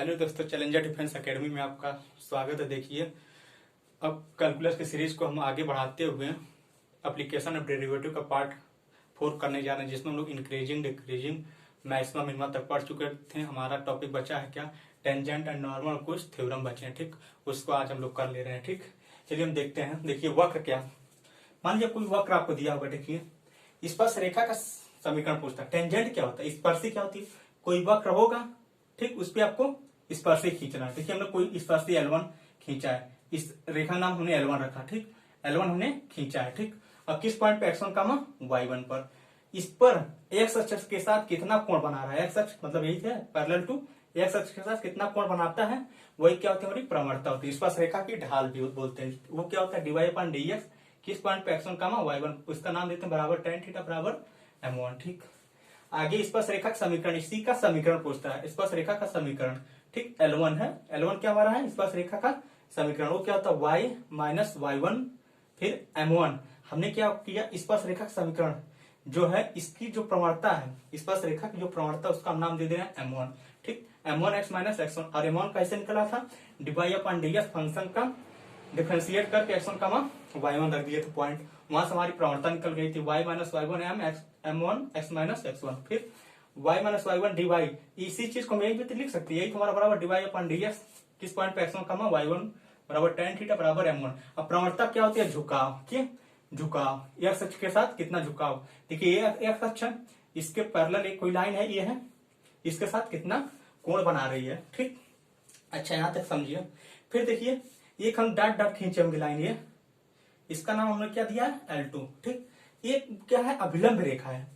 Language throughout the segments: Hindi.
हेलो दोस्तों, चैलेंजर डिफेंस एकेडमी में आपका स्वागत है। देखिए, अब कैलकुलस की सीरीज को हम आगे बढ़ाते हुए एप्लीकेशन ऑफ डेरिवेटिव का पार्ट 4 करने जा रहे हैं, जिसमें हम लोग इंक्रीजिंग डिक्रीजिंग मैक्सिमम मिनिमम तक पढ़ चुके थे। हमारा टॉपिक बचा है क्या, टेंजेंट एंड नॉर्मल, कुछ थ्योरम बचे हैं। ठीक, उसको आज हम लोग कर ले रहे हैं। ठीक, चलिए हम देखते हैं। देखिए वक्र क्या, मान लीजिए कोई वक्र आपको दिया होगा। देखिए स्पर्श रेखा का समीकरण पूछता है। टेंजेंट क्या होता है, स्पर्शी क्या होती है। कोई वक्र होगा, ठीक, उस पर आपको स्पर्शी खींचना है। देखिए हमने कोई स्पर्शी L1 खींचा है, इस रेखा नाम हमने L1 रखा। ठीक, L1 हमने खींचा है। ठीक, अब किस पॉइंट पे x1 का y1 पर, इस पर x अक्ष के साथ कितना कोण बना रहा है। x अक्ष मतलब यही है, पैरेलल टू x अक्ष के साथ कितना कोण बनाता है, वही क्या होती है, हमारी प्रवणता होती है। स्पर्श रेखा की ढाल भी बोलते हैं। वो क्या होता है, dy/dx, किस पॉइंट पे x1 y1, उसका नाम देते हैं बराबर tan थीटा बराबर m1। ठीक, आगे स्पर्श रेखा का समीकरण, इसी का समीकरण पूछता है। स्पर्श रेखा का समीकरण, ठीक, L1 है। L1 क्या हमारा है, स्पर्श रेखा का समीकरण। वो क्या होता है, y-y1 फिर m1। हमने क्या किया, स्पर्श रेखा का समीकरण जो है, इसकी जो प्रवणता है, स्पर्श रेखा की जो प्रवणता, उसका हम नाम दे दे रहे हैं m1। ठीक, m1 x माइनस x1। और m1 कैसे निकला था, dy/dx फंक्शन का डिफरेंशिएट करके x1 का y1 रख दिए थे पॉइंट, वहां से हमारी प्रवणता निकल गई थी y-y1 m1 x minus x1। फिर y-y1 dy, इसी चीज को हम यही भी लिख सकते हैं, यही तुम्हारा बराबर dy/dx, किस पॉइंट पे x1 y1 बराबर tan थीटा बराबर m1। अब प्रवणता क्या होती है, झुकाव की, झुकाव x अक्ष के साथ कितना झुकाव। देखिए ये x अक्ष, इसके पैरेलल एक कोई लाइन है, ये है, इसके साथ कितना कोण बना रही है। ठीक, अच्छा यहां तक समझिए। फिर देखिए एक हम डॉट डॉट खींचे होंगे लाइन, ये इसका नाम हमने क्या दिया है, L2। ठीक, ये क्या है, अभिलंब रेखा है।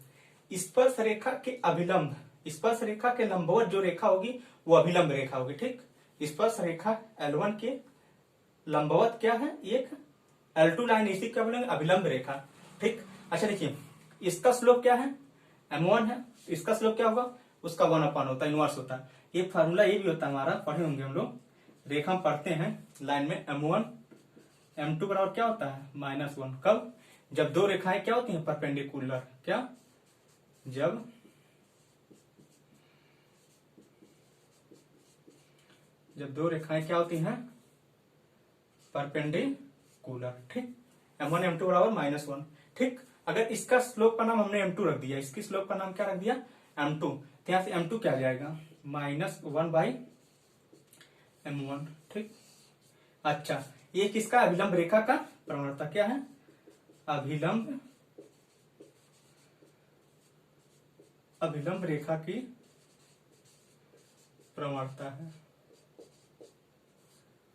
स्पर्श रेखा के अभिलंब, स्पर्श रेखा के लंबवत जो रेखा होगी वो अभिलंब रेखा होगी। ठीक, स्पर्श रेखा L1 के लंबवत क्या है, एक L2 लाइन, इसी का अभिलंब रेखा। ठीक, अच्छा देखिए इसका स्लोप क्या है, m1 है। इसका स्लोप क्या होगा, उसका 1/, होता है, इनवर्स होता है। ये फार्मूला ये भी होता है हमारा, पढ़े होंगे हम लोग, रेखा हम पढ़ते हैं लाइन में, m1 m2 बराबर क्या होता है, -1। कब, जब दो रेखाएं क्या होती हैं, परपेंडिकुलर। क्या, जब दो रेखाएं क्या होती हैं, परपेंडिकुलर। ठीक, m1 m2 बराबर -1। ठीक, अगर इसका स्लोप का नाम हमने m2 रख दिया, इसकी स्लोप का नाम क्या रख दिया, m2, तो यहां से m2 क्या आ जाएगा, -1/m1। ठीक, अच्छा ये किसका, अभिलंब रेखा का प्रवणता क्या है, अभिलंब रेखा की प्रवणता है,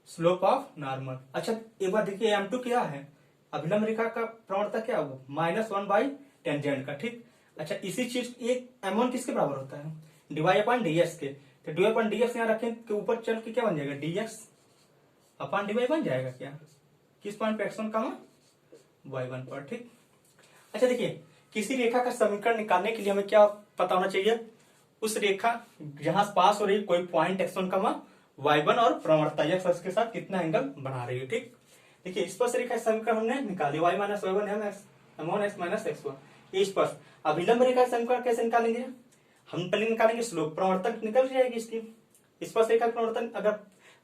स्लोप ऑफ नॉर्मल। अच्छा एक बार देखिए m2 क्या है, अभिलंब रेखा का प्रवणता क्या है, वो -1 टेंजेंट का। ठीक, अच्छा इसी चीज एक m1 किसके बराबर होता है, dy/dx के। तो dy/dx यहाँ रखें के ऊपर चल के क्या बन जाएगा, dx/dy बन जाएगा क्या, किस पॉइंट पे x1 y1 पर। ठीक, अच्छा देखिए किसी रेखा का समीकरण निकालने के लिए हमें क्या पता होना चाहिए, उस रेखा जहां पास हो रही कोई पॉइंट x1 y1 और प्रवणता x अक्ष के साथ कितना एंगल बना रही है। ठीक, देखिए स्पर्श रेखा समीकरण हमने निकाली, y-y1 m1 x minus x1। ये स्पर्श, अभिलंब रेखा समीकरण कैसे निकालेंगे, हम पहले निकालेंगे स्लोप, प्रवर्तन निकल जाएगी इसकी। स्पर्श रेखा प्रवर्तन अगर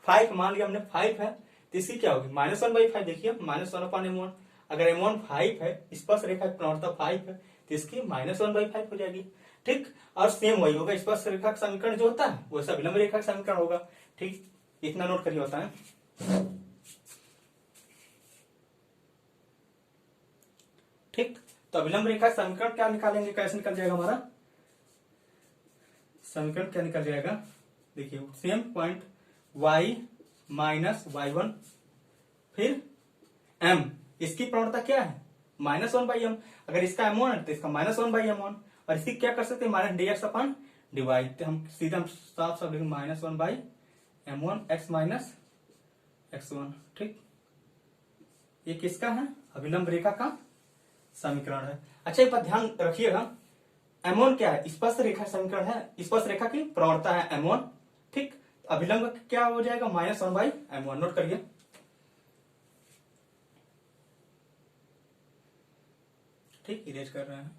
5 मान लिया हमने, 5 है तो इसकी क्या होगी, -1/5। देखिए -1/m1, अगर m1 5 है, स्पर्श रेखा की प्रवणता 5 है, तो इसकी -1/5 हो जाएगी। ठीक, और सेम वही होगा, स्पर्श रेखा का समीकरण जो होता है वैसा अभिलंब रेखा का समीकरण होगा। ठीक, इतना नोट करिए होता है। ठीक, तो अभिलंब रेखा समीकरण क्या निकालेंगे, कैसे निकल जाएगा हमारा समीकरण, क्या निकल जाएगा, देखिए सेम पॉइंट y-y1 फिर m, इसकी प्रवणता क्या है, -1/m। अगर इसका m1 है तो इसका -1/m1, और इसकी क्या कर सकते हैं, -dx/dy। तो हम सीधा साफ साफ लिखेंगे -1/m1 x माइनस x1। ठीक, ये किसका है, अभिलंब रेखा का समीकरण है। अच्छा एक बात ध्यान रखिएगा, m1 क्या है, स्पर्श रेखा समीकरण है, स्पर्श रेखा की प्रवणता है m1। ठीक, अभिलंब क्या हो जाएगा, -1/m1। नोट करिए। ठीक, इरेज कर रहे हैं।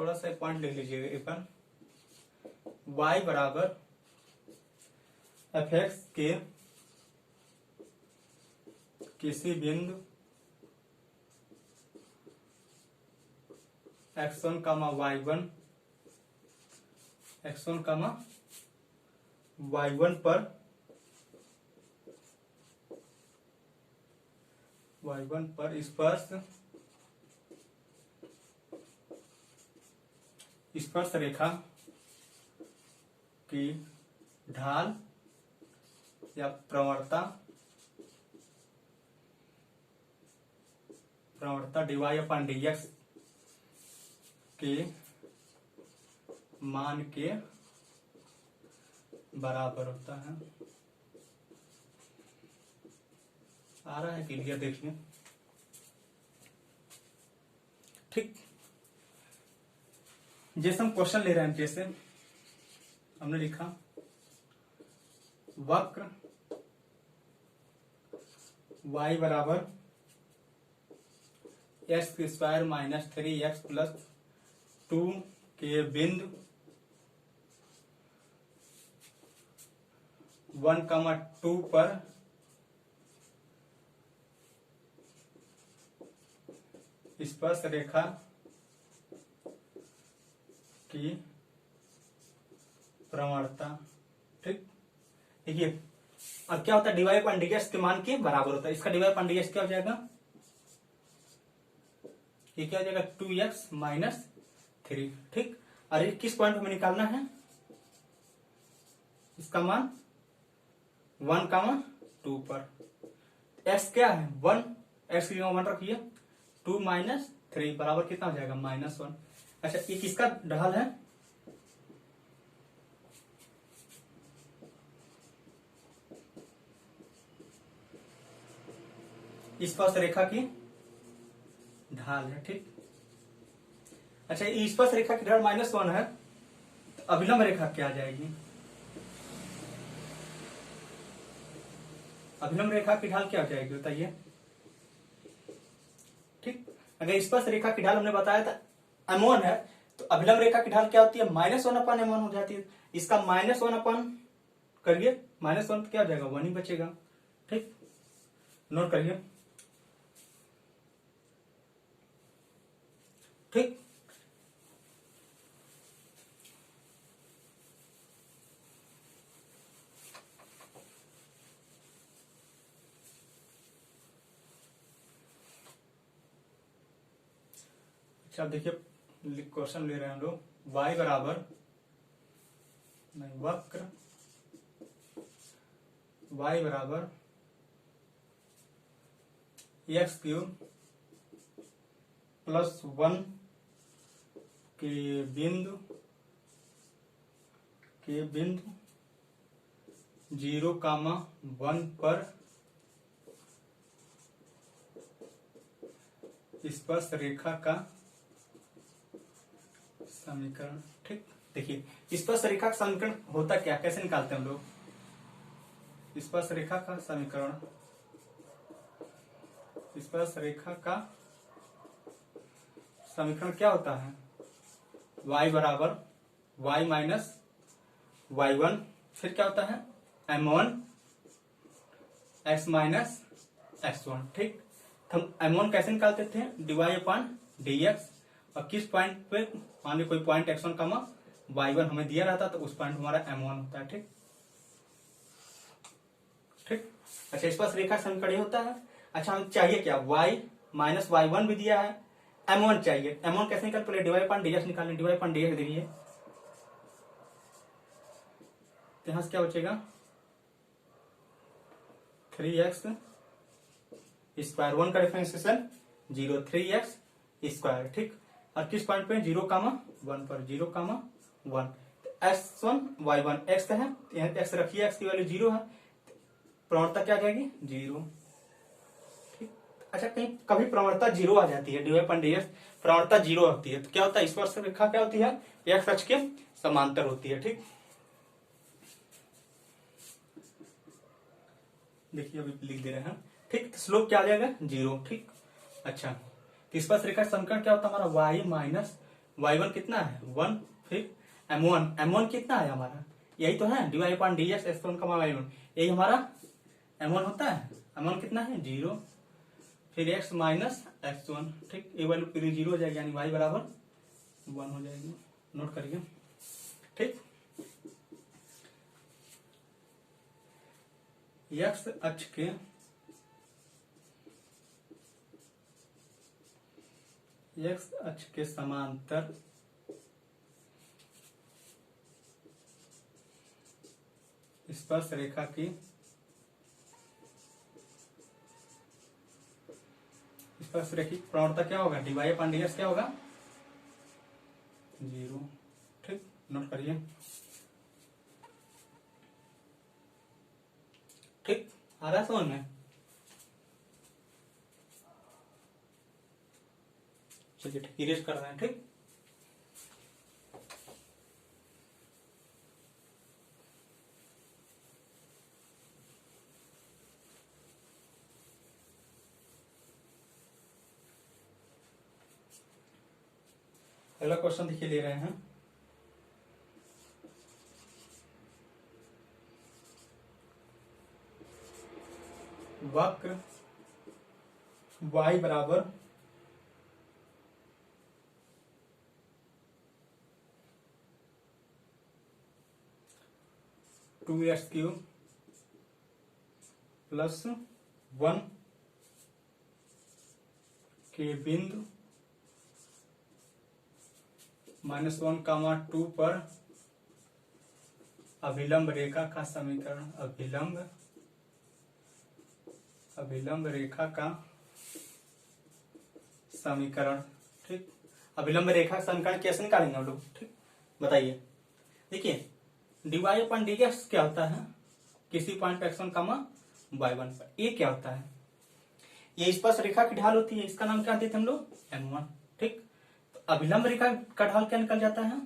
थोड़ा सा पॉइंट लिख लीजिएगा एक बार। y बराबर एफ एक्स के किसी बिंदु x1 कामा y1 x1 कामा y1 पर स्पर्श रेखा की ढाल या प्रवणता dy अपन dx के मान के बराबर होता है। आ रहा है क्लियर, देखिए। ठीक, जैसे हम क्वेश्चन ले रहे हैं, जैसे हमने लिखा वक्र y बराबर x square minus 3x plus 2 के बिंदु 1,2 पर स्पर्श रेखा की प्रवणता। ठीक, देखिए अब क्या होता है, dy अपन dx के मान के बराबर होता है। इसका dy अपन dx क्या हो जाएगा, ये क्या हो जाएगा 2x माइनस 3। ठीक, और ये किस पॉइंट में निकालना है, इसका मान 1,2 पर। x क्या है 1, x की जगह 1 रखिए, 2 माइनस 3 बराबर कितना हो जाएगा -1। अच्छा, ये किसका ढाल है, स्पर्श रेखा की ढाल है। ठीक, अच्छा, ये स्पर्श रेखा की ढाल -1 है, तो अभिलंब रेखा क्या आ जाएगी, अभिलंब रेखा की ढाल क्या हो जाएगी बताइए। ठीक, अगर स्पर्श रेखा की ढाल हमने बताया था m1 है, तो अभिलंब रेखा की ढाल क्या होती है -1/m1 हो जाती है। इसका -1 करिए, -1 क्या हो जाएगा 1 ही बचेगा। ठीक, नोट करिए। ठीक, अच्छा देखिए क्वेश्चन ले रहे हैं हम लोग, y बराबर वक्र y बराबर x³ प्लस 1 के बिंदु 0,1 पर स्पर्श रेखा का समीकरण। ठीक, देखिए स्पर्श रेखा का समीकरण होता क्या, कैसे निकालते हैं हम लोग, स्पर्श रेखा का समीकरण, स्पर्श रेखा का समीकरण क्या होता है, y बराबर y माइनस y1, फिर क्या होता है m1 x माइनस x1। ठीक, हम m1 कैसे निकालते थे, dy अपन dx, और किस पॉइंट पे, मान ली कोई पॉइंट x1 कामा y1 हमें दिया रहता, तो उस पॉइंट हमारा m1 होता है। ठीक, ठीक, अच्छा स्पर्श रेखा समीकरण ये होता है। अच्छा हमें चाहिए क्या, y माइनस y1 भी दिया है, m1 चाहिए। m1 कैसे निकाल, पहले dy अपन dx निकालें, dy अपन dx देखिए, तो यहां से क्या बचेगा 3x स्क्वायर, 1 का डिफरेंशिएशन 0, 3x स्क्वायर। ठीक, और किस पॉइंट पे 0,1 पर, 0,1, x1 y1 x है, यहाँ x रखिए, x की वैल्यू 0 है, प्रवणता क्या आ जाएगी 0। ठीक, अच्छा कहीं कभी प्रवणता 0 आ जाती है, dy अपन dx प्रवणता 0 होती है, तो क्या होता है, स्पर्श रेखा क्या होती है, x अक्ष के समांतर होती है। ठीक, देखिए अभी लिख दे रहे हैं। ठीक, स्लोप क्या आ जाएगा 0। ठीक, अच्छा स्पर्श रेखा समीकरण क्या होता है हमारा, y माइनस y1 कितना है 1, फिर m1 कितना है हमारा, यही तो है divide upon d x x1 का y1, यही हमारा m1 होता है। m1 कितना है 0, फिर x माइनस x1, ठीक, ये वैल्यू पूरी 0 हो जाएगी, यानी y बराबर 1 हो जाएगी। नोट करिए, ठीक। x अक्ष के समांतर स्पर्श रेखा की प्रवणता क्या होगा, dy अपॉन dx क्या होगा 0, ठीक। नोट करिए, ठीक, आ रहा है समझ में। चलिए ठीक, इरेज कर रहे हैं, ठीक। अगला क्वेश्चन देखिए ले रहे हैं, वक्र y बराबर 2x³ प्लस 1 के बिंदु -1, 2 पर अभिलंब रेखा का समीकरण, अभिलंब रेखा का समीकरण, ठीक। अभिलंब रेखा का समीकरण कैसे निकालेंगे हम लोग, ठीक, बताइए। देखिए dy अपॉन dx क्या होता है, किसी पॉइंट x1, y1 पर, ये क्या होता है, ये स्पर्श रेखा की ढाल होती है, इसका नाम क्या देते हैं हम लोग m1, ठीक। तो अभिलंब रेखा का ढाल क्या निकल जाता है,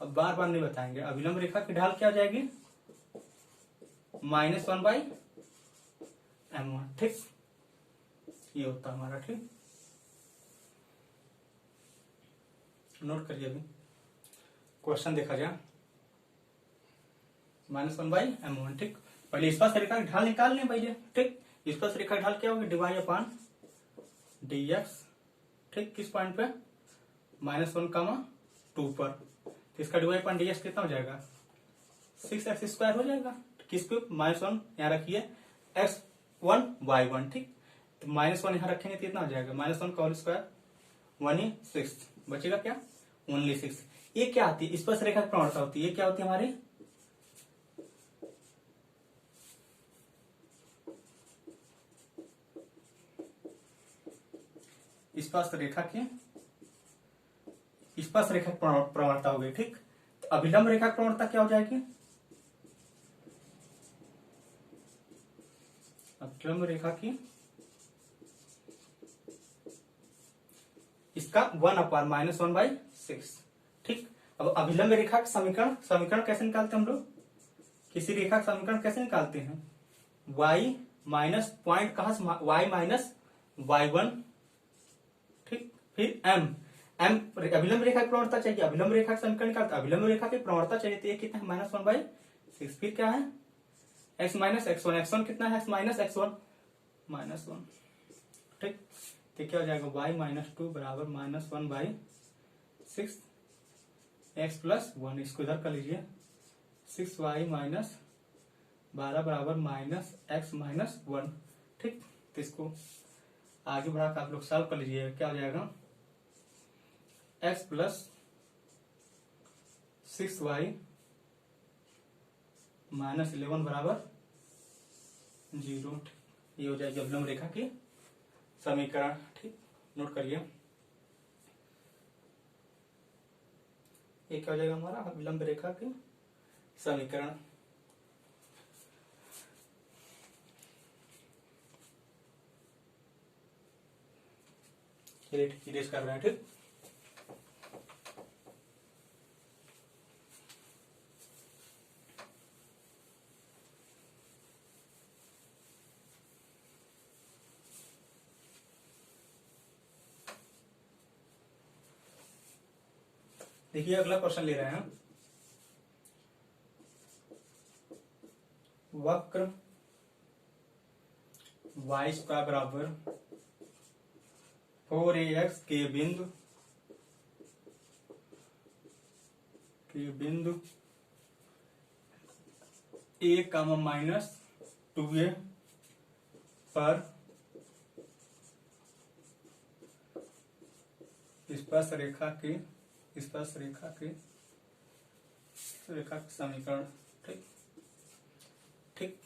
अब बार बार नहीं बताएंगे, अभिलंब रेखा की ढाल क्या हो जाएगी -1/m1, ठीक, ये होता है हमारा, ठीक। नोट करिए, अभी क्वेश्चन देखा जाए, -1/m1, ठीक। पहले स्पर्श रेखा की ढाल निकाल लें पहले, ठीक। स्पर्श रेखा की ढाल क्या होगी, dy अपॉन dx, ठीक, किस पॉइंट पे -1, 2 पर, तो इसका dy अपॉन dx कितना हो जाएगा 6x² हो जाएगा, किस पे -1 यहाँ रखिए, x1 y1, ठीक। तो -1 यहाँ रखेंगे तो कितना हो जाएगा -1 का होल स्क्वायर 1 ही 6, बचेगा क्या ओनली 6। ये क्या आती है, स्पर्श रेखा की प्रवणता होती है, ये क्या होती है हमारी स्पर्श रेखा की प्रवणता हो गई, ठीक। तो अभिलंब रेखा की प्रवणता क्या हो जाएगी, अभिलंब रेखा की इसका 1/-1/6, ठीक। अब अभिलंब रेखा का समीकरण कैसे निकालते हैं हम लोग, किसी रेखा का समीकरण कैसे निकालते हैं, y माइनस पॉइंट कहां से y माइनस y1, ठीक, फिर m अभिलंब रेखा की प्रवणता चाहिए, अभिलंब रेखा का समीकरण निकालते, अभिलंब रेखा की प्रवणता चाहिए, तो ये कितना है -1/6, फिर क्या है x माइनस x1, x1 कितना है x माइनस x1 -1, ठीक। तो क्या हो जाएगा y -2 बराबर -1/6 x प्लस 1, इसको इधर कर लीजिए, 6y माइनस 12 बराबर -x -1, ठीक। तो इसको आगे बढ़ा कर आप लोग सॉल्व कर लीजिए, क्या हो जाएगा x प्लस 6y -11 बराबर 0, ये हो जाएगी अभिलंब रेखा की समीकरण, ठीक। नोट करिए, ये क्या हो जाएगा हमारा अभिलंब रेखा की समीकरण। चलिए ठीक, इरेज कर रहे हैं, ठीक। देखिए अगला क्वेश्चन ले रहे हैं, वक्र y स्क्वायर बराबर 4ax के बिंदु a कामा माइनस 2a पर स्पर्श रेखा के समीकरण। ठीक ठीक,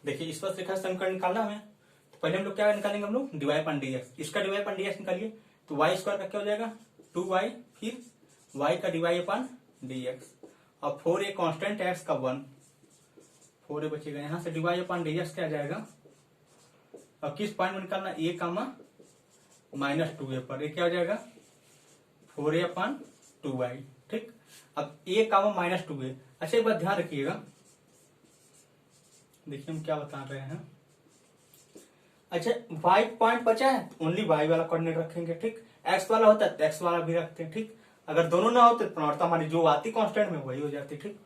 देखिए स्पर्श रेखा समीकरण निकालना हमें, तो पहले हम लोग क्या निकालेंगे, हम लोग डिवाई अपन डी एक्स, इसका डिवाई अपन डी एक्स निकालिए, तो वाई स्क्वायर का क्या हो जाएगा 2y, फिर y का डिवाई अपन डी एक्स, और 4a कॉन्स्टेंट एक्स का 1, 4a बचेगा, यहां से डिवाई अपन डी एक्स क्या आ जाएगा, और किस पॉइंट में निकालना, a कामा माइनस 2a पर, ये क्या हो जाएगा 4a अपन 2y। ठीक, अब a कामा माइनस 2a। अच्छा एक बात ध्यान रखिएगा, देखिए हम क्या बता रहे हैं। अच्छा y पॉइंट बचा है, ओनली y वाला कोऑर्डिनेट रखेंगे। ठीक, x वाला होता है तो x वाला भी रखते हैं। ठीक, अगर दोनों ना होते तो प्रवणता हमारी जो आती कांस्टेंट में वही हो जाती। ठीक,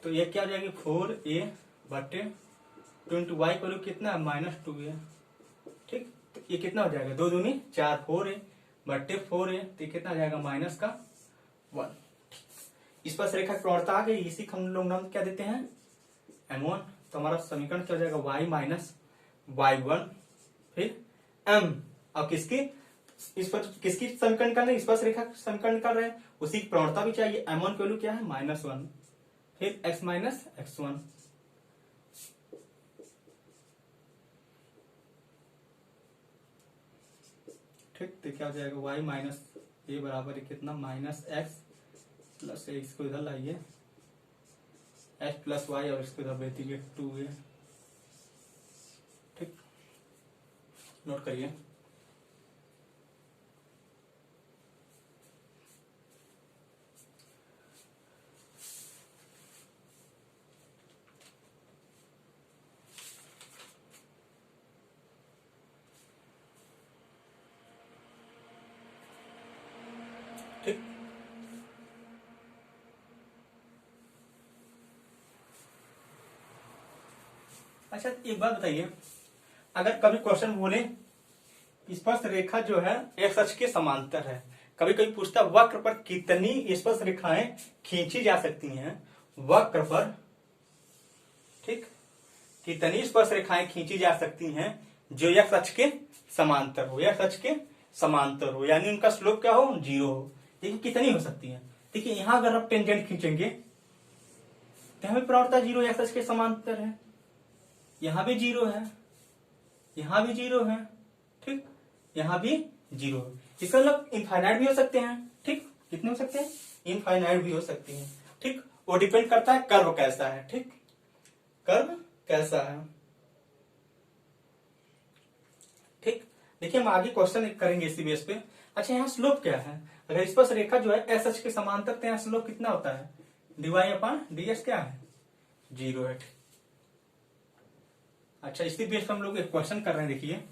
तो ये क्या हो जाएगी 4a बटे 20y का वैल्यू कितना है माइनस 2a। ठीक, तो ये कितना हो जाएगा 2 दूनी 4, 4a बटे 4a, तो कितना आ जाएगा माइनस का 1। इस पर रेखा की प्रवणता आ गई, इसी को हम लोग नाम क्या देते हैं m1। तो हमारा समीकरण क्या हो जाएगा y माइनस y1 फिर m, अब किसकी समीकरण निकाल रहे हैं, इस पर रेखा समीकरण निकाल रहे हैं, उसी की प्रवणता भी चाहिए। m1 की वैल्यू क्या है -1, फिर x माइनस x1। ठीक, तो क्या हो जाएगा y माइनस ए बराबर कितना माइनस एक्स प्लस ए, इसको इधर लाइए x प्लस वाई, और इसको इधर भेज दीजिए 2a। ठीक, नोट करिए। ठीक, अच्छा एक बात बताइए, अगर कभी क्वेश्चन बोले स्पर्श रेखा जो है एक्स अक्ष के समांतर है, कभी कभी पूछता वक्र पर कितनी स्पर्श रेखाएं खींची जा सकती हैं, वक्र पर ठीक कितनी स्पर्श रेखाएं खींची जा सकती हैं जो एक्स अक्ष के समांतर हो, एक्स अक्ष के समांतर हो, यानी उनका स्लोप क्या हो 0 हो। देखिए कितनी हो सकती है। देखिए यहां अगर आप टेंजेंट खींचेंगे तो हमें प्रवणता 0 एक्स अक्ष के समांतर है, यहां भी 0 है, यहां भी 0 है। ठीक, यहां भी 0 है, इसका मतलब इनफाइनाइट भी हो सकते हैं। ठीक, कितने हो सकते हैं इनफाइनाइट भी हो सकती हैं। ठीक, वो डिपेंड करता है कर्व कैसा है। ठीक, कर्व कैसा है। ठीक, देखिए हम आगे क्वेश्चन करेंगे इसी बेस पे। अच्छा यहाँ स्लोप क्या है, अगर स्पर्श रेखा जो है एस एच के समांतर, तो यहाँ स्लोप कितना होता है डिवाई अपॉन डी एस क्या है 0 है। अच्छा इसी बेस पे हम लोग एक क्वेश्चन कर रहे हैं,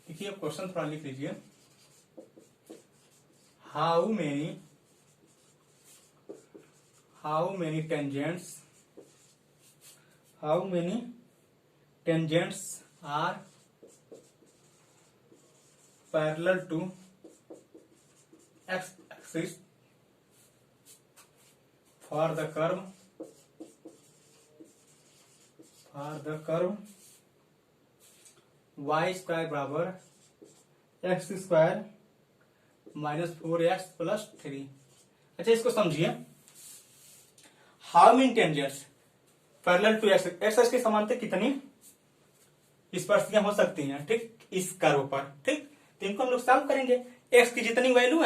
देखिए क्वेश्चन थोड़ा लिख लीजिए। How many tangents are parallel to x axis for the curve y square बराबर x square minus 4x plus 3। अच्छा इसको समझिए, how many tangents parallel to x, x के समांतर कितनी स्पर्शियां हो सकती हैं ठीक इस कर्व पर। ठीक, तो इनको हम लोग सॉल्व करेंगे, एक्स की जितनी वैल्यू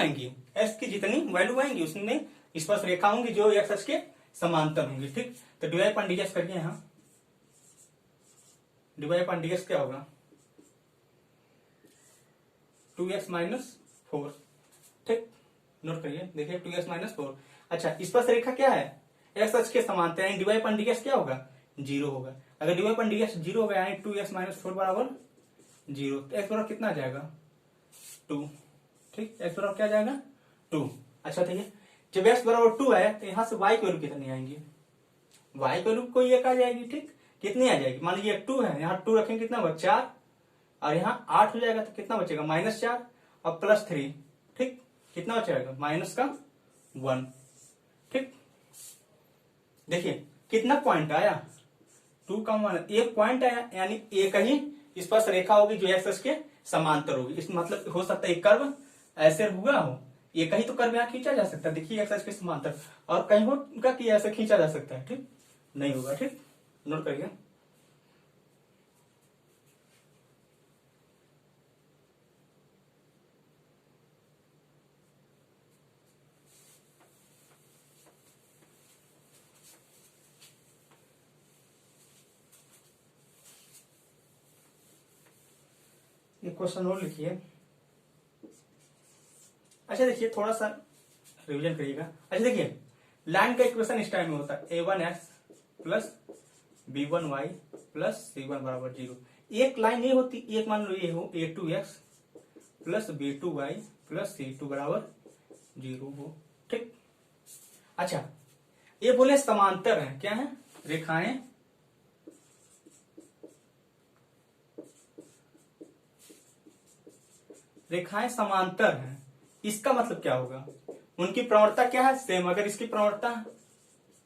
आएंगी उसमें स्पर्श रेखा होंगी जो एक्स के समांतर होंगी। ठीक, तो डिवाइड अपॉन डीएक्स करिए, यहाँ डिवाइड अपॉन डीएक्स क्या होगा 2x माइनस 4। ठीक, नोट करिए, देखिए 2x माइनस 4। अच्छा स्पर्श रेखा क्या है एक्स अक्ष के समांतर, यानी डिवाइड अपॉन डीएक्स क्या होगा 0 होगा। अगर डिवाइड अपॉन डीएक्स 0 होगा यानी 2x माइनस 4 बराबर 0, तो x बराबर कितना आ जाएगा 2। ठीक, x बराबर क्या आ जाएगा 2। अच्छा ठीक है, जब x बराबर 2 है तो यहाँ से y की वैल्यू कितनी आएंगी, y की वैल्यू कोई एक आ जाएगी। ठीक, कितनी आ जाएगी, मान लीजिए 2 है, यहाँ 2 रखेंगे कितना होगा 4, और यहाँ 8 हो जाएगा तो कितना बचेगा -4 और +3। ठीक, कितना बचेगा माइनस का 1। ठीक, देखिए कितना पॉइंट आया 2 का मान, एक पॉइंट आया, यानी एक ही स्पर्श रेखा होगी जो एक्स के समांतर होगी। इस मतलब हो सकता है एक कर्व ऐसे हुआ हो, एक ही तो कर्व यहाँ खींचा जा सकता है, देखिए एक्स के समांतर, और कहीं होगा कि ऐसे खींचा जा सकता है। ठीक, नहीं होगा। ठीक, नोट करिए। एक क्वेश्चन और लिखिए। अच्छा देखिए, थोड़ा सा रिवीजन करिएगा। अच्छा देखिए, लाइन का इक्वेशन इस टाइम में होता है a1x plus b1y plus c1 बराबर 0। एक लाइन ये होती, एक मान लो ये हो a2x plus b2y plus c2 बराबर 0 हो। ठीक, अच्छा ये बोले समांतर है, क्या है, रेखाएं रेखाएं समांतर हैं। इसका मतलब क्या होगा, उनकी प्रवणता क्या है सेम। अगर इसकी प्रवणता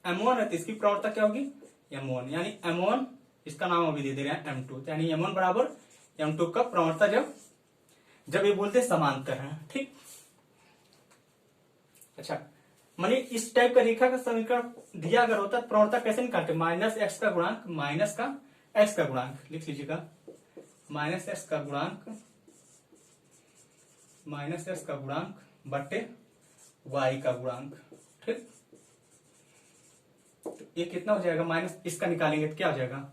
m1 है तो इसकी प्रवणता क्या होगी m1, यानी m1 इसका नाम अभी दे रहे हैं m2, यानी m1 बराबर m2 का प्रवणता जब ये बोलते समांतर है। ठीक, अच्छा मानिए इस टाइप का रेखा का समीकरण दिया अगर होता तो प्रवणता कैसे निकालते, माइनस एक्स का गुणांक माइनस का एक्स का गुणांक, लिख लीजिएगा माइनस एक्स का गुणांक माइनस एक्स का गुणांक बटे वाई का गुणांक। ठीक, तो ये कितना हो जाएगा, माइनस इसका निकालेंगे तो क्या हो जाएगा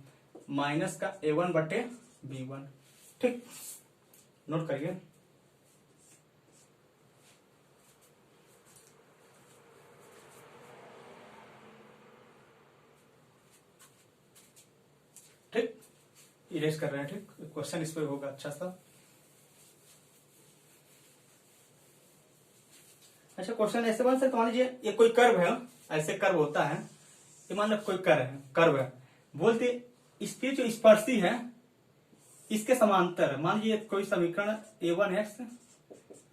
माइनस का a1 बटे b1। ठीक, नोट करिए। ठीक, इरेज कर रहे हैं। ठीक, क्वेश्चन इस पे होगा अच्छा सा। अच्छा क्वेश्चन ऐसे बन सकता, मान लीजिए ये कोई कर्व है, ऐसे कर्व होता है, ये मान लो कोई कर्व है, बोलते इसकी जो स्पर्शी है इसके समांतर है। मान लीजिए कोई समीकरण a1x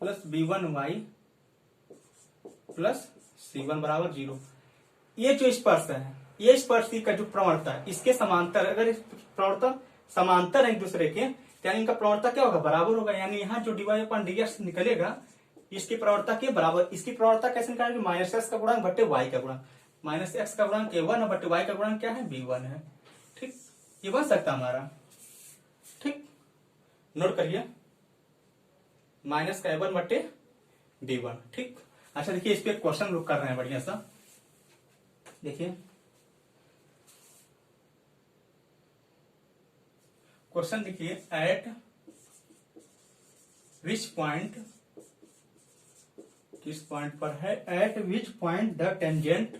plus b1y plus c1 बराबर 0। ये जो स्पर्श है, ये स्पर्शी का जो प्रवणता है इसके समांतर, अगर इस प्रवणता समांतर है एक दूसरे के, यानी इनका प्रवणता क्या होगा बराबर होगा, यानी यहाँ जो dy/dx निकलेगा इसकी प्रवणता के बराबर। इसकी प्रवणता कैसे निकालेंगे, माइनस एक्स का गुणांक बटे वाई का गुणांक, माइनस एक्स का गुणांक a1 है बटे वाई का गुणांक क्या है b1 है। ठीक, ये बन सकता हमारा। ठीक, नोट करिए माइनस का a1 बटे b1। ठीक, अच्छा देखिए इस पे क्वेश्चन लोग कर रहे हैं बढ़िया सा, देखिए क्वेश्चन देखिए, एट विच पॉइंट, किस पॉइंट पर है, at which point the tangent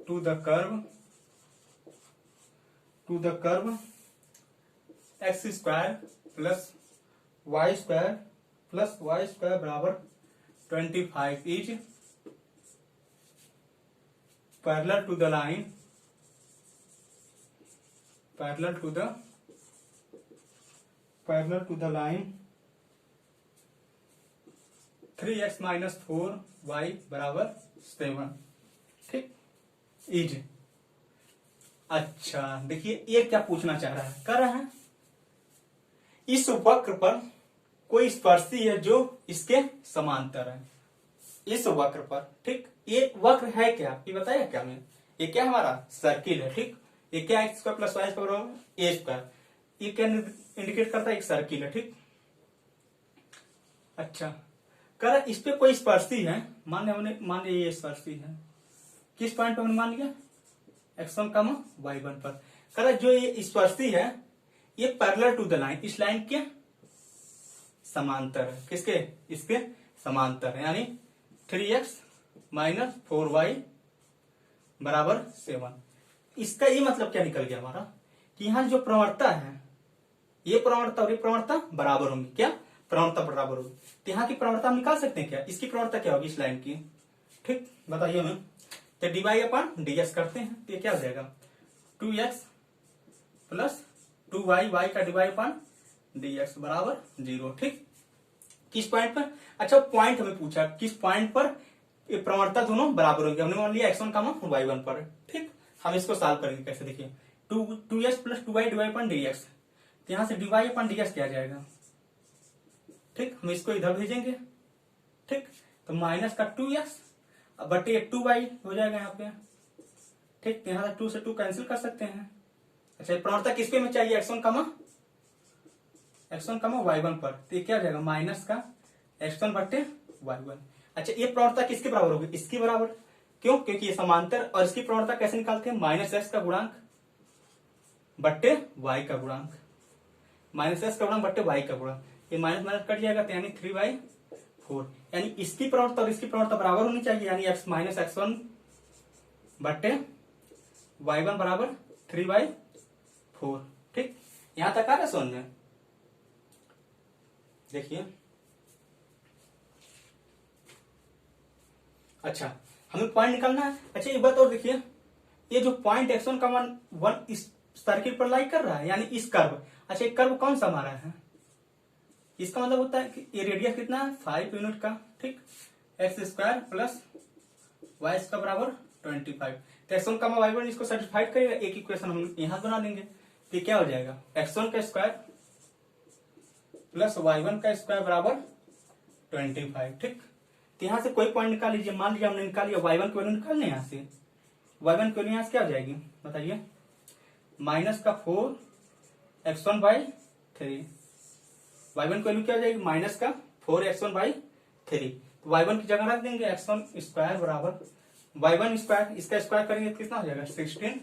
to the curve x square plus y square बराबर 25 is parallel to the line, parallel to the line 3x minus 4y बराबर 7। ठीक, इज। अच्छा देखिए ये क्या पूछना चाह रहा है, कर रहा है इस वक्र पर कोई स्पर्शी है जो इसके समांतर है, इस वक्र पर। ठीक, ये वक्र है क्या, ये बताया क्या मैं, ये क्या हमारा सर्किल है। ठीक, ये क्या x square plus y square a square, ये क्या इंडिकेट करता है, एक सर्किल है। ठीक, अच्छा कर इस पे कोई स्पर्शी है, मान लिया ये स्पर्शी है, किस पॉइंट पे हमने मान लिया x1 y1 पर। कर जो ये स्पर्शी है ये पैरेलल टू द लाइन, इस लाइन के समांतर है, किसके, इसके समांतर है, यानी 3x माइनस 4y बराबर 7। इसका ये मतलब क्या निकल गया हमारा कि यहाँ जो प्रवणता है, ये प्रवणता और ये प्रवणता बराबर होंगी। क्या? प्रवणता बराबर होगी। तो यहाँ की प्रवणता हम निकाल सकते हैं क्या? इसकी प्रवणता क्या होगी इस लाइन की? ठीक, बताइए हमें। तो डीवाई अपन डीएक्स करते हैं तो ये क्या हो जाएगा? 2x प्लस 2y, y का डिवाइड अपन dx बराबर 0। ठीक, किस पॉइंट पर? अच्छा, पॉइंट हमें पूछा किस पॉइंट पर ये प्रवणता दोनों बराबर होंगे। हमने मान लिया x1 कामा y1 पर। ठीक, हम इसको सॉल्व करेंगे कैसे, देखिए 2x प्लस 2y डिवाइड अपन dx, तो यहां से डिवाइड अपन dx क्या जाएगा? ठीक, हम इसको इधर भेजेंगे। ठीक, तो माइनस का 2x बटे 2y हो जाएगा यहाँ पे। ठीक, तो यहाँ से 2 से 2 कैंसिल कर सकते हैं। अच्छा, प्रवणता किस पे में चाहिए? x1 कामा y1 पर, तो ये क्या हो जाएगा? माइनस का x1 बटे y1। अच्छा, ये प्रवणता किसके बराबर होगी? इसके बराबर। क्यों? क्योंकि ये समांतर। और इसकी प्रवणता कैसे निकालते हैं? माइनस x का गुणांक बट्टे y का गुणांक, माइनस x का गुणांक बट्टे y का गुणांक। ये माइनस माइनस कट जाएगा तो यानी 3/4। यानी इसकी प्रवणता और इसकी प्रवणता बराबर होनी चाहिए, यानी x माइनस x1 बट्टे y1 बराबर 3/4। ठीक, यहां तक आ रहा है समझ में? देखिए, अच्छा हमें पॉइंट निकालना है। अच्छा, एक बात और देखिए, ये जो पॉइंट x1 का 1 इस सर्किल पर लाई कर रहा है, यानी इस कर्व। अच्छा, ये कर्व कौन सा हमारा है? इसका मतलब होता है कि ये रेडियस कितना है? 5 यूनिट का। ठीक, x square plus y square बराबर 25। तो x1 का y1 इसको सेटिस्फाइड करेगा। एक इक्वेशन हम यहां बना देंगे तो क्या हो जाएगा? x1 का स्क्वायर प्लस y1 का स्क्वायर बराबर 25। ठीक, तो यहां से कोई पॉइंट निकाल लीजिए। मान लीजिए हमने निकाल लिया y1 की वैल्यू निकालने, यहां से y1 की वैल्यू यहां से क्या हो जाएगी बताइए? माइनस का 4x1/3। y1 की वैल्यू क्या हो जाएगी? माइनस का 4x1/3। तो y1 की जगह रख देंगे x1 स्क्वायर बराबर y1 स्क्वायर, इसका स्क्वायर करेंगे तो कितना हो जाएगा? 16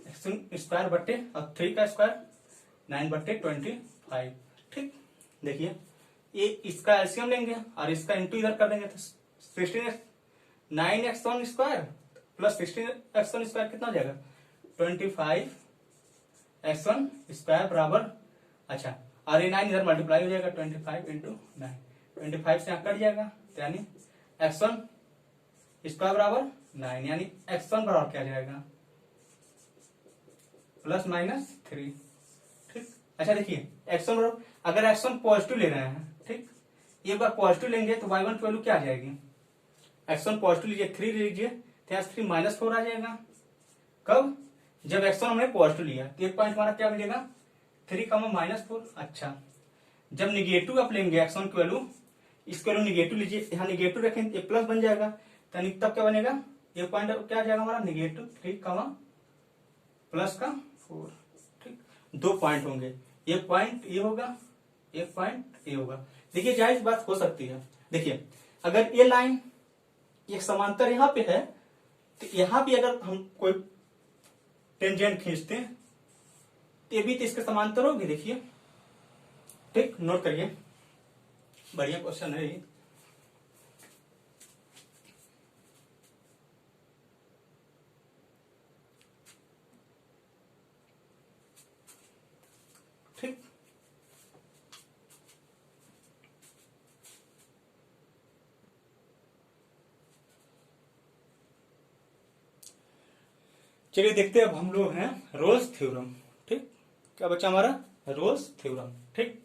x1 स्क्वायर बट्टे और 3 का स्क्वायर 9/25। ठीक, देखिए ये इसका एलसीएम लेंगे और इसका इंटू इधर कर देंगे तो 16 9x1 square plus 16x1 square कितना हो जाएगा? 25x1 स्क्वायर बराबर, अच्छा और ये 9 इधर मल्टीप्लाई हो जाएगा 25 इंटू 9, 25 से यहाँ कट जाएगा तो यानी x1 स्क्वायर बराबर 9, यानी x1 बराबर क्या जाएगा? Plus minus 3। ठीक, अच्छा देखिए x1 बराबर, अगर x1 पॉजिटिव ले रहे हैं, ठीक, एक बार पॉजिटिव लेंगे तो y1 की वैल्यू क्या आ जाएगी? x1 पॉजिटिव लीजिए, 3 लीजिए तो यहाँ 3 माइनस 4 आ जाएगा। कब? जब x1 हमने पॉजिटिव लिया तो एक पॉइंट हमारा क्या मिलेगा? 3, -4। अच्छा, जब निगेटिव आप लेंगे x1 की वैल्यू, इसकी वैल्यू निगेटिव लीजिए, यहाँ निगेटिव रखेंगे ये प्लस बन जाएगा, तब क्या बनेगा? ये पॉइंट क्या आ जाएगा हमारा? -3, +4। ठीक, 2 पॉइंट होंगे, एक पॉइंट ये होगा, एक पॉइंट ये होगा। देखिए जायज बात हो सकती है। देखिए अगर ये लाइन एक समांतर यहाँ पे है तो यहाँ भी अगर हम कोई टेंजेंट खींचते हैं तो ये भी तो इसके समांतर होगी। देखिए, ठीक, नोट करिए, बढ़िया क्वेश्चन है ये। ठीक, चलिए देखते हैं अब हम लोग हैं रोल्स थ्योरम। ठीक, क्या बच्चा हमारा? Rolle's theorem. ठीक,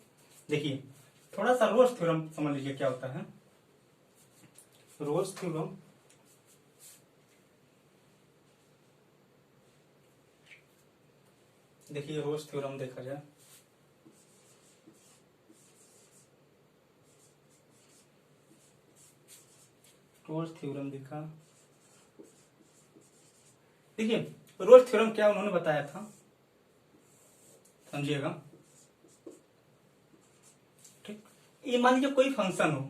देखिए थोड़ा सा रोल्स थ्योरम समझ लीजिए क्या होता है। रोल्स थ्योरम देखिए, रोल्स थ्योरम देखा जाए रोल्स थ्योरम देखा, देखिए रोल्स थ्योरम क्या उन्होंने बताया था, समझिएगा। ठीक, ये मान लीजिए कोई फंक्शन हो,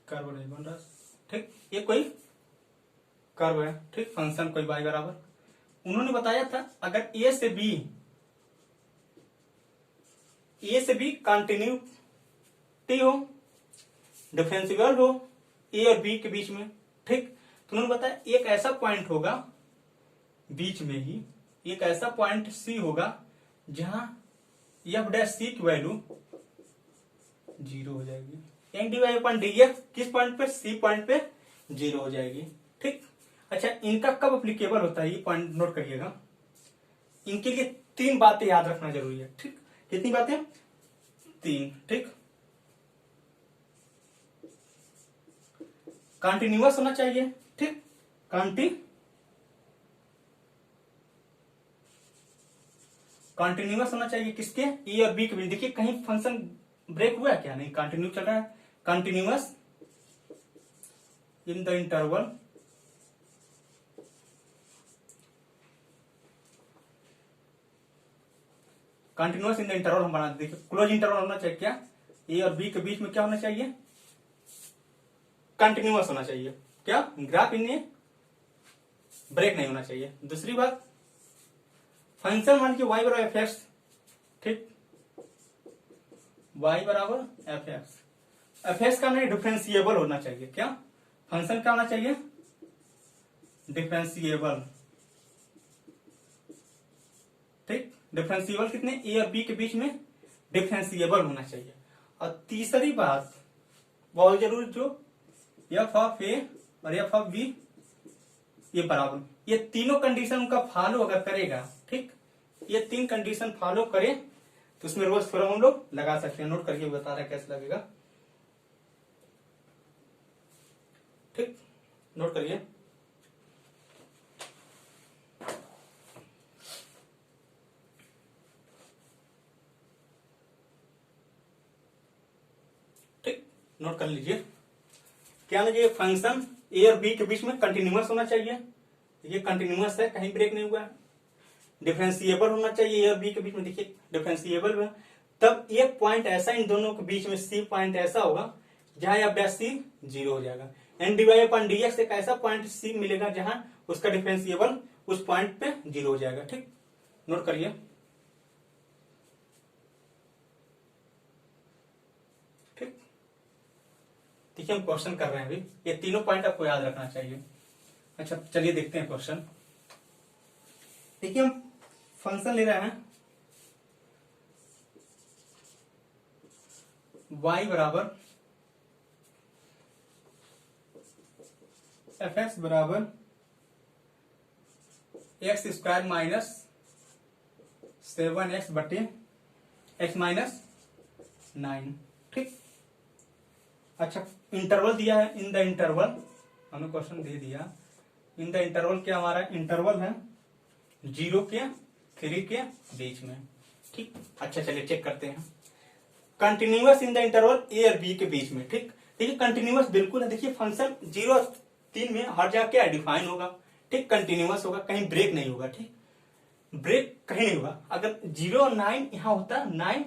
कर्व नहीं बन रहा, ठीक, ये कोई कर्व है, ठीक, फंक्शन कोई y बराबर, उन्होंने बताया था अगर a से b कंटिन्यूटी हो, डिफरेंशियल हो a और b के बीच में, ठीक, तो उन्होंने बताया एक ऐसा पॉइंट होगा बीच में ही एक ऐसा पॉइंट सी होगा जहां एफ डैश सी की वैल्यू 0 हो जाएगी। And d y upon d x किस पॉइंट पे, सी पॉइंट पे 0 हो जाएगी। ठीक, अच्छा इनका कब अप्लीकेबल होता है ये पॉइंट नोट करिएगा। इनके लिए 3 बातें याद रखना जरूरी है। ठीक, कितनी बातें, 3। ठीक, कंटिन्यूअस होना चाहिए। ठीक, कंटिन्यूअस होना चाहिए किसके, ए और बी के बीच। देखिए कहीं फंक्शन ब्रेक हुआ है क्या, नहीं, कंटिन्यू चल रहा है। Continuous in the interval continuous in the interval हम बनाते, देखिए क्लोज इंटरवल होना चाहिए क्या, ए और बी के बीच में क्या होना चाहिए, कंटिन्यूअस होना चाहिए। क्या, ग्राफ इनमें ब्रेक नहीं होना चाहिए। दूसरी बात, फंक्शन मान के y बराबर एफ एक्स। ठीक, y बराबर एफ एक्स, एफ एक्स का नहीं डिफरेंशिएबल होना चाहिए। क्या, फंक्शन क्या होना चाहिए, डिफरेंशिएबल। ठीक, डिफरेंशिएबल कितने, ए और बी के बीच में डिफरेंशिएबल होना चाहिए। और तीसरी बात बहुत जरूरी, जो एफ ऑफ ए और एफ ऑफ बी ये बराबर, ये तीनों कंडीशन उनका फॉलो अगर करेगा, ठीक, ये 3 कंडीशन फॉलो करे तो उसमें रोल्स थ्योरम हम लोग लगा सकते हैं। नोट करके बता रहा है कैसे लगेगा। ठीक, नोट करिए। ठीक, नोट कर लीजिए। क्या लीजिए, फंक्शन ए और बी के बीच में कंटिन्यूअस होना चाहिए। ये कंटिन्यूअस है, कहीं ब्रेक नहीं हुआ है। डिफरेंशिएबल होना चाहिए ए और बी के बीच में, देखिए डिफरेंशिएबल है। तब एक पॉइंट ऐसा इन दोनों के बीच में सी पॉइंट ऐसा होगा जहां एफ डैश सी 0 हो जाएगा। And divide upon d x एक ऐसा पॉइंट सी मिलेगा जहां उसका डिफरेंशिएबल उस पॉइंट पे 0 हो जाएगा। ठीक, नोट करिए। ठीक, देखिए हम क्वेश्चन कर रहे हैं अभी, ये तीनों पॉइंट आपको याद रखना चाहिए। अच्छा चलिए देखते हैं क्वेश्चन। देखिए हम फंक्शन ले रहे हैं y बराबर एफ एक्स बराबर एक्स स्क्वायर माइनस 7x बटे एक्स माइनस 9। ठीक, अच्छा इंटरवल दिया है, इन द इंटरवल हमने क्वेश्चन दे दिया। इन द इंटरवल क्या हमारा इंटरवल है, 0 के 3 के बीच में। ठीक, अच्छा चलिए चेक करते हैं। कंटिन्यूअस इन द इंटरवल ए और बी के बीच में। ठीक, देखिए कंटिन्यूअस बिल्कुल है। देखिए फंक्शन 0 और 3 में हर जगह क्या डिफाइन होगा। ठीक, कंटिन्यूअस होगा, कहीं ब्रेक नहीं होगा। ठीक, ब्रेक कहीं नहीं होगा। अगर 0 और 9 यहाँ होता 9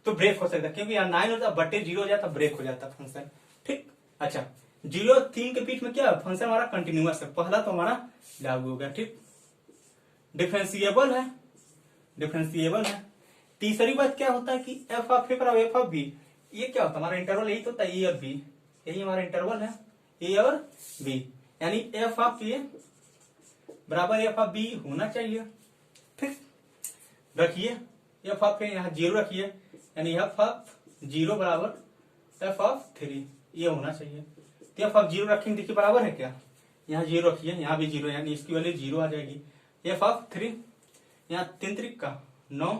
तो ब्रेक हो सकता, क्योंकि यहाँ 9 होता बटे 0 हो जाता, ब्रेक हो जाता फंक्शन। ठीक, अच्छा 0 और 3 के बीच में क्या फंक्शन हमारा कंटिन्यूअस है, पहला तो हमारा लागू हो गया। ठीक, डिफरेंशिएबल है, डिफरेंशिएबल है। तीसरी बात क्या होता है कि एफ ऑफ ए और एफ ऑफ बी, ये क्या होता है हमारा इंटरवल, यही तो होता है ए और बी, यही हमारा इंटरवल है ए और बी, यानी एफ ऑफ ए बराबर एफ ऑफ बी होना चाहिए। ठीक, रखिए एफ ऑफ ए यहाँ 0 रखिए, यानी एफ ऑफ 0 बराबर एफ ऑफ 3 ये होना चाहिए। तो एफ ऑफ 0 रखेंगे, देखिए बराबर है क्या, यहाँ 0 रखिए, यहाँ भी 0, यानी इसकी वैल्यू 0 आ जाएगी। एफ ऑफ 3 यहाँ 3 3 का 9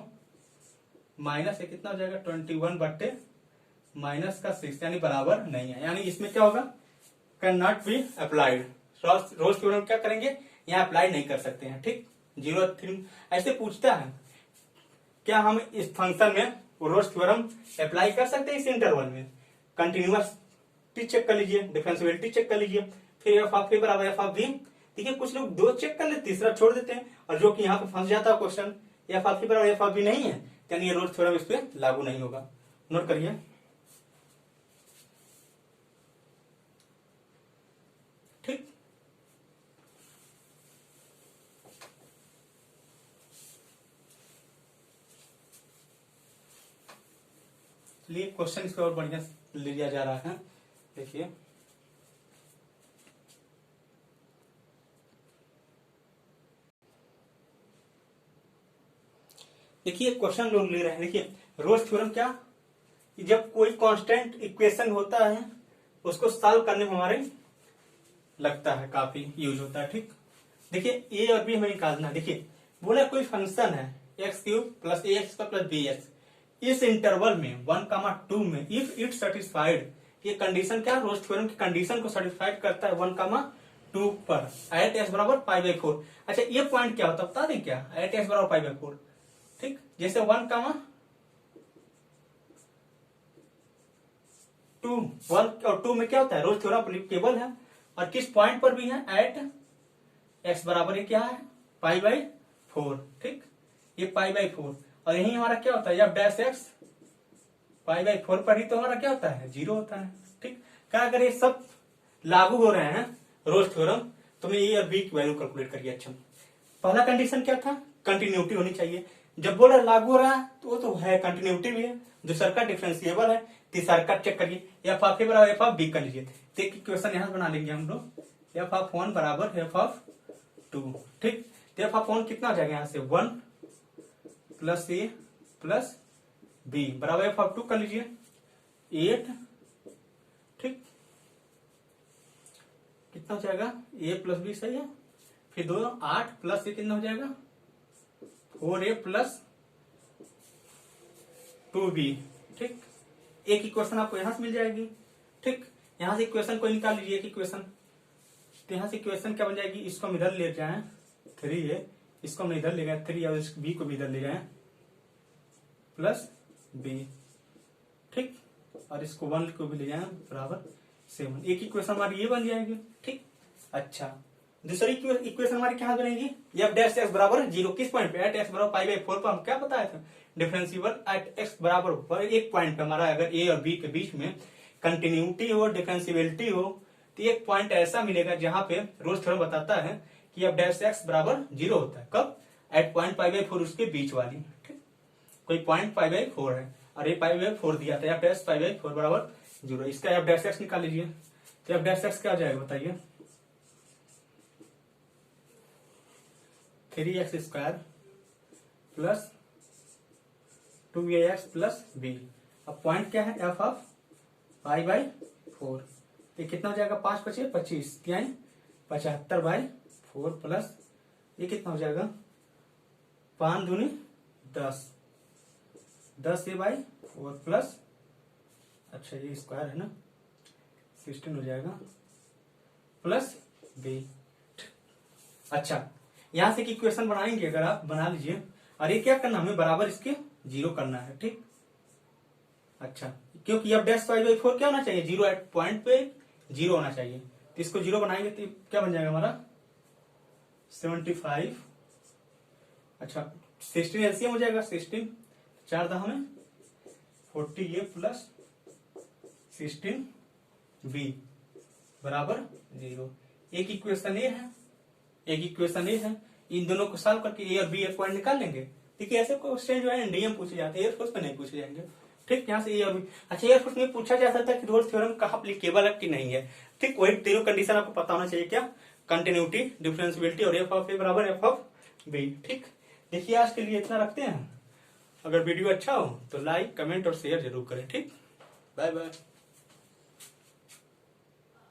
माइनस ये कितना हो जाएगा 21 बट्टे माइनस का 6, यानी बराबर नहीं है, यानी इसमें क्या होगा, can not be applied. Rolle's theorem क्या करेंगे, यहाँ अप्लाई नहीं कर सकते हैं। ठीक, 0 3 ऐसे पूछता है, क्या हम इस फंक्शन में रोल्स थ्योरम अप्लाई कर सकते हैं इस इंटरवल में। कंटिन्यूअसटी चेक कर लीजिए, डिफरेंशिएबिलिटी चेक कर लीजिए, फिर एफ ऑफ ए बराबर एफ ऑफ बी। देखिए कुछ लोग 2 चेक कर लेते, तीसरा छोड़ देते हैं, और जो कि यहाँ पे फंस जाता है क्वेश्चन, एफ ऑफ ए बराबर एफ ऑफ बी नहीं है, यानी ये रोल्स थ्योरम इस पे लागू नहीं होगा। नोट करिए। ठीक, चलिए क्वेश्चन इस पे और बढ़िया लिया जा रहा है। देखिए देखिए क्वेश्चन लोग ले रहे हैं, देखिए रोल्स थ्योरम क्या, कि जब कोई कांस्टेंट इक्वेशन होता है उसको सॉल्व करने में हमारे लगता है काफी यूज होता है। ठीक, देखिए ए और बी हमें निकालना है। देखिए बोला कोई फंक्शन है एक्स क्यूब प्लस ए एक्स प्लस बी एक्स, इस इंटरवल में 1,2 में इफ इट सेटिस्फाइड, ये कंडीशन क्या, रोल्स थ्योरम की कंडीशन को सेटिस्फाइड करता है 1,2 पर एट एक्स बराबर π/4। अच्छा ये पॉइंट क्या होता है बता दें क्या, एट एक्स बराबर π/4। ठीक, जैसे 1,2 1 और 2 में क्या होता है, रोल्स थ्योरम एप्लीकेबल है और किस पॉइंट पर भी है, एट एक्स बराबर ये क्या है π/4। ठीक, ये π/4 और यही हमारा क्या होता है एफ डैश एक्स π/4 पर ही तो हमारा क्या होता है 0 होता है। ठीक, क्या अगर ये सब लागू हो रहे हैं रोल्स थ्योरम, तो मैं ए और बी की वैल्यू कैलकुलेट करिए। अच्छा पहला कंडीशन क्या था, कंटिन्यूटी होनी चाहिए। जब बोल रहा लागू हो रहा है तो वो तो है, कंटिन्यूटी भी है, दूसरा का डिफरेंशिएबल है, तीसरा का चेक करिए एफ ऑफ ए बराबर एफ ऑफ बी कर लीजिए। तो एक इक्वेशन यहां बना लेंगे हम लोग, एफ ऑफ 1 बराबर एफ ऑफ 2। ठीक, तो एफ ऑफ 1 कितना हो जाएगा यहां से 1 प्लस ए प्लस बी बराबर एफ ऑफ 2 कर लीजिए 8। ठीक, कितना हो जाएगा ए प्लस बी, सही है, फिर 2 8 प्लस ए कितना हो जाएगा 4a प्लस 2b। ठीक, एक इक्वेशन आपको यहां से मिल जाएगी। ठीक, यहां से इक्वेशन को निकाल लीजिए, एक इक्वेशन, तो यहां से इक्वेशन क्या बन जाएगी, इसको हम इधर ले जाए 3a, इसको हम इधर ले गए 3 और इस b को भी इधर ले जाए प्लस b। ठीक, और इसको 1 को भी ले जाए बराबर 7, एक इक्वेशन हमारी ये बन जाएगी। ठीक, अच्छा दूसरी इक्वेशन हमारी क्या बनेगी, एफ डैश एक्स बराबर 0, किस पॉइंट पे, एट एक्स बराबर π/4 पर हम क्या बताया था, डिफरेंशिएबल एट एक्स बराबर एक पॉइंट पे हमारा अगर ए और बी के बीच में कंटिन्यूटी हो डिफरेंशिएबिलिटी हो, तो एक पॉइंट ऐसा मिलेगा जहां पे रोल्स थ्योरम बताता है कि एफ डैश एक्स बराबर 0 होता है, कब, एट पॉइंट π/4 उसके बीच वाली। ठीक, कोई पॉइंट π/4 है और ये π/4 दिया था, एफ डैश π/4 बराबर 0, इसका एफ डैश एक्स निकाल लीजिए। तो एफ डैश एक्स क्या हो जाएगा बताइए, 3x² plus 2ax plus b। अब पॉइंट क्या है एफ ऑफ π/4, ये कितना हो जाएगा 5 × 5 = 25, यानी 75/4 प्लस ये कितना हो जाएगा 5 दूनी 10, 10a/4 प्लस, अच्छा ये स्क्वायर है ना 16 हो जाएगा प्लस b। अच्छा यहां से इक्वेशन बनाएंगे अगर आप बना लीजिए, और ये क्या करना हमें बराबर इसके 0 करना है। ठीक, अच्छा क्योंकि एफ डैश π/4 क्या होना चाहिए 0, एट पॉइंट पे 0 होना चाहिए, तो इसको 0 बनाएंगे तो क्या बन जाएगा हमारा 75। अच्छा 16 एलसीएम हो जाएगा, 16 4 दहा में 40a प्लस 16b बराबर 0। एक इक्वेशन ए है, एक इक्वेशन ए है, इन दोनों को सॉल्व करके ए और बी एक पॉइंट निकाल लेंगे। देखिए ऐसे क्वेश्चन जो है एनडीए में पूछे जाते हैं, एयरफोर्स में नहीं पूछे जाएंगे। ठीक, यहाँ से ए और बी, अच्छा एयरफोर्स में पूछा जा सकता है कि रोल्स थ्योरम कहाँ एप्लीकेबल है कि नहीं है। ठीक, वही तीनों कंडीशन आपको पता होना चाहिए, क्या, कंटिन्यूटी डिफरेंशिएबिलिटी और एफ ऑफ ए बराबर एफ ऑफ बी। ठीक, देखिए आज के लिए इतना रखते हैं, अगर वीडियो अच्छा हो तो लाइक कमेंट और शेयर जरूर करें। ठीक, बाय बाय।